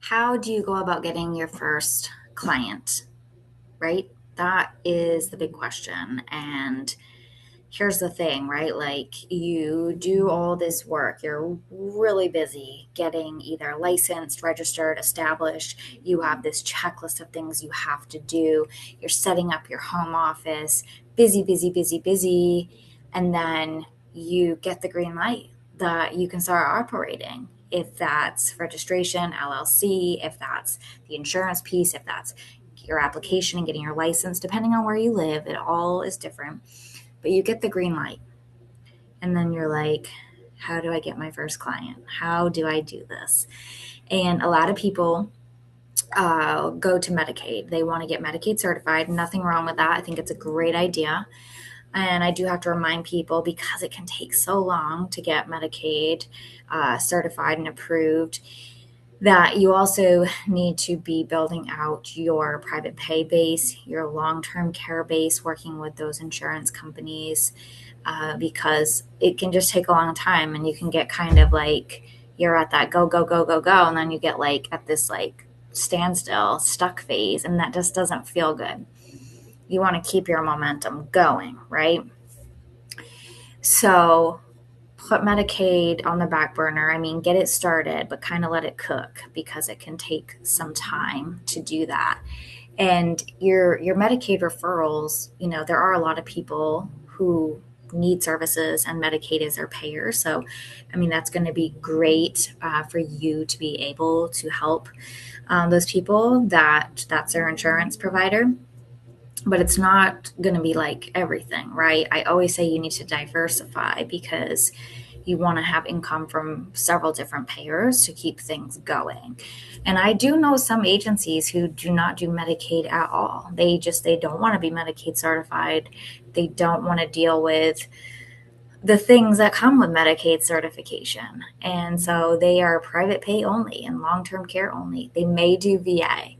How do you go about getting your first client, right? That is the big question. And here's the thing, right? Like you do all this work, you're really busy getting either licensed, registered, established. You have this checklist of things you have to do. You're setting up your home office, busy, busy, busy, busy. And then you get the green light that you can start operating. If that's registration, LLC, if that's the insurance piece, if that's your application and getting your license, depending on where you live, it all is different, but you get the green light. And then you're like, how do I get my first client? How do I do this? And a lot of people go to Medicaid. They want to get Medicaid certified. Nothing wrong with that. I think it's a great idea. And I do have to remind people, because it can take so long to get Medicaid certified and approved, that you also need to be building out your private pay base, your long term care base, working with those insurance companies, because it can just take a long time and you can get kind of like you're at that go, go, go, go, go. And then you get like at this like standstill, stuck phase, and that just doesn't feel good. You want to keep your momentum going, right? So put Medicaid on the back burner. I mean, get it started, but kind of let it cook because it can take some time to do that. And your Medicaid referrals, there are a lot of people who need services and Medicaid is their payer. So, I mean, that's going to be great for you to be able to help those people that's their insurance provider, but it's not going to be like everything, right? I always say you need to diversify because you want to have income from several different payers to keep things going. And I do know some agencies who do not do Medicaid at all. They don't want to be Medicaid certified. They don't want to deal with the things that come with Medicaid certification. And so they are private pay only and long term care only. They may do VA.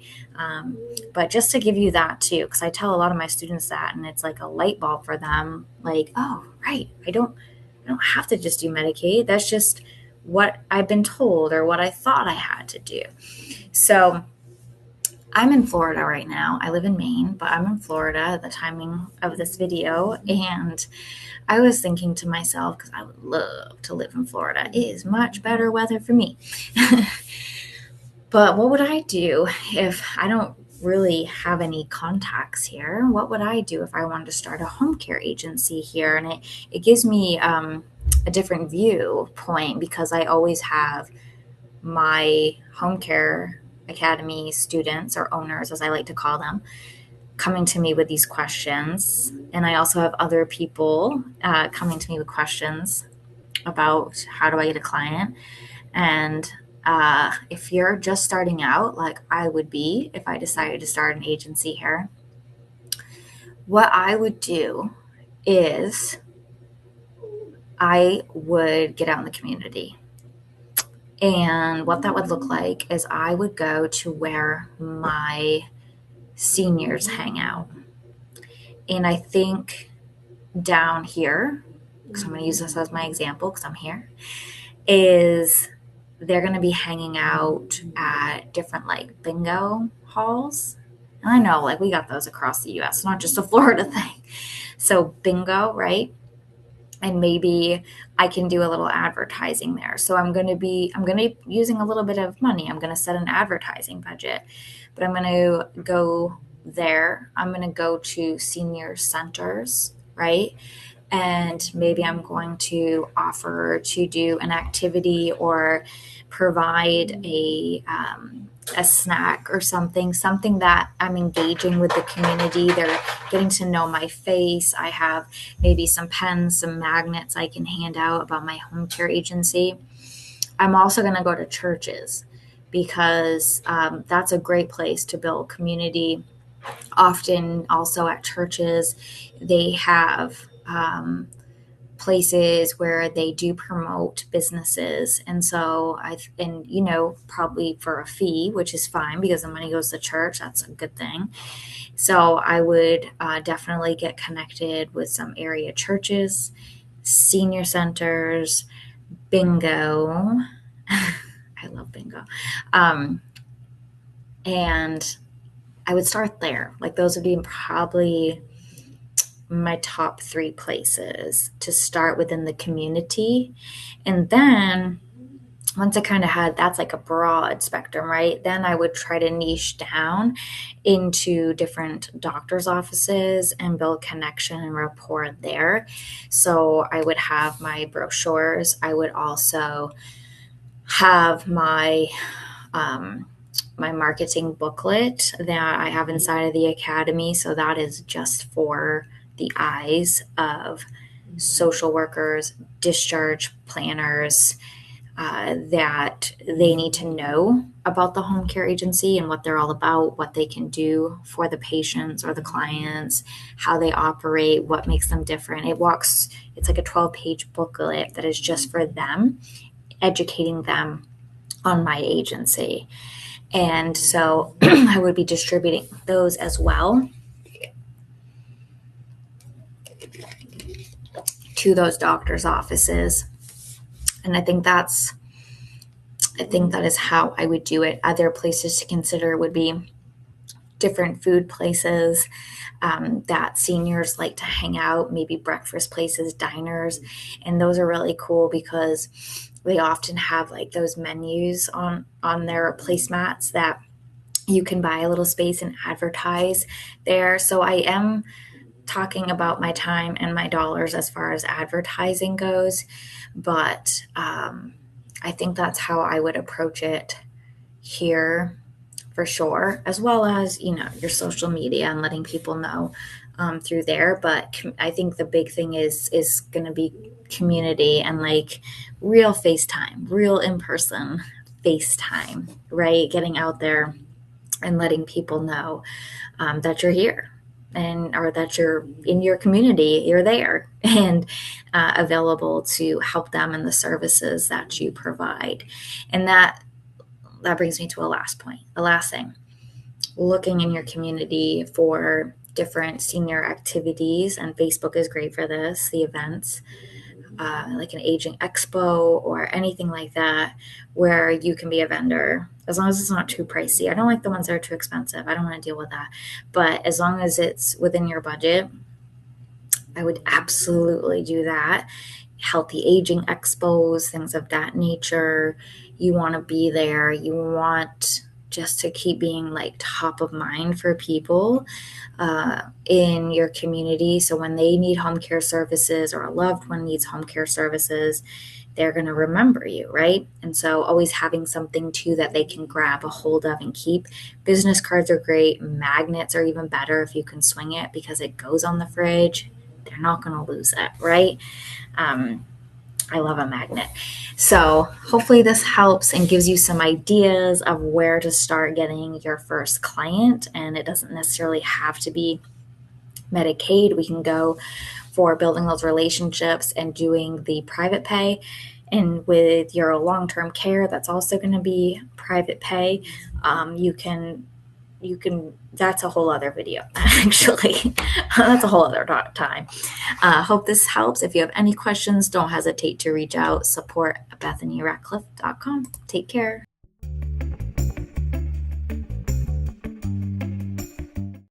But just to give you that too, because I tell a lot of my students that, and it's like a light bulb for them like, oh, right, I don't have to just do Medicaid. That's just what I've been told or what I thought I had to do. So I'm in Florida right now. I live in Maine, but I'm in Florida at the timing of this video. And I was thinking to myself, because I would love to live in Florida, it is much better weather for me. But what would I do if I don't really have any contacts here? What would I do if I wanted to start a home care agency here? And it gives me a different viewpoint because I always have my home care academy students, or owners as I like to call them, coming to me with these questions. And I also have other people coming to me with questions about how do I get a client. And if you're just starting out, like I would be if I decided to start an agency here, what I would do is I would get out in the community. And what that would look like is I would go to where my seniors hang out. And I think down here, because I'm going to use this as my example because I'm here, is they're going to be hanging out at different like bingo halls. And I know like we got those across the US, not just a Florida thing. So bingo, right? And maybe I can do a little advertising there. So I'm going to be using a little bit of money. I'm going to set an advertising budget. But I'm going to go there. I'm going to go to senior centers, right? And maybe I'm going to offer to do an activity or provide a snack or something that I'm engaging with the community. They're getting to know my face. I have maybe some pens, some magnets I can hand out about my home care agency. I'm also going to go to churches because that's a great place to build community. Often, also at churches, they have places where they do promote businesses, and so probably for a fee, which is fine because the money goes to church. That's a good thing. So I would definitely get connected with some area churches, senior centers, bingo. I love bingo. Um, And I would start there. Like those would be probably my top 3 places to start within the community. And then once I kind of had that's like a broad spectrum, right? Then I would try to niche down into different doctor's offices and build connection and rapport there. So I would have my brochures. I would also have um, my marketing booklet that I have inside of the academy. So that is just for the eyes of social workers, discharge planners, that they need to know about the home care agency and what they're all about, what they can do for the patients or the clients, how they operate, what makes them different. It's like a 12-page booklet that is just for them, educating them on my agency. And so I would be distributing those as well to those doctors' offices. And I think that is how I would do it. Other places to consider would be different food places that seniors like to hang out, maybe breakfast places, diners. And those are really cool because they often have like those menus on their placemats that you can buy a little space and advertise there. So I am talking about my time and my dollars as far as advertising goes, but I think that's how I would approach it here for sure, as well as, your social media and letting people know through there. But I think the big thing is going to be community and like real FaceTime, real in person FaceTime, right? Getting out there and letting people know that you're here and or that you're in your community, you're there and available to help them in the services that you provide. And that brings me to a last thing. Looking in your community for different senior activities, and Facebook is great for this, the events, like an aging expo or anything like that, where you can be a vendor, as long as it's not too pricey. I don't like the ones that are too expensive. I don't want to deal with that. But as long as it's within your budget, I would absolutely do that. Healthy aging expos, things of that nature. You want to be there. You want just to keep being like top of mind for people in your community. So when they need home care services or a loved one needs home care services, they're going to remember you, right? And so always having something too that they can grab a hold of and keep. Business cards are great. Magnets are even better if you can swing it because it goes on the fridge. They're not going to lose it, right? I love a magnet. So hopefully this helps and gives you some ideas of where to start getting your first client. And it doesn't necessarily have to be Medicaid. We can go for building those relationships and doing the private pay. And with your long-term care, that's also going to be private pay. You can that's a whole other video actually. That's a whole other time. Hope this helps. If you have any questions, don't hesitate to reach out. Support@BethanyRatcliffe.com. Take care.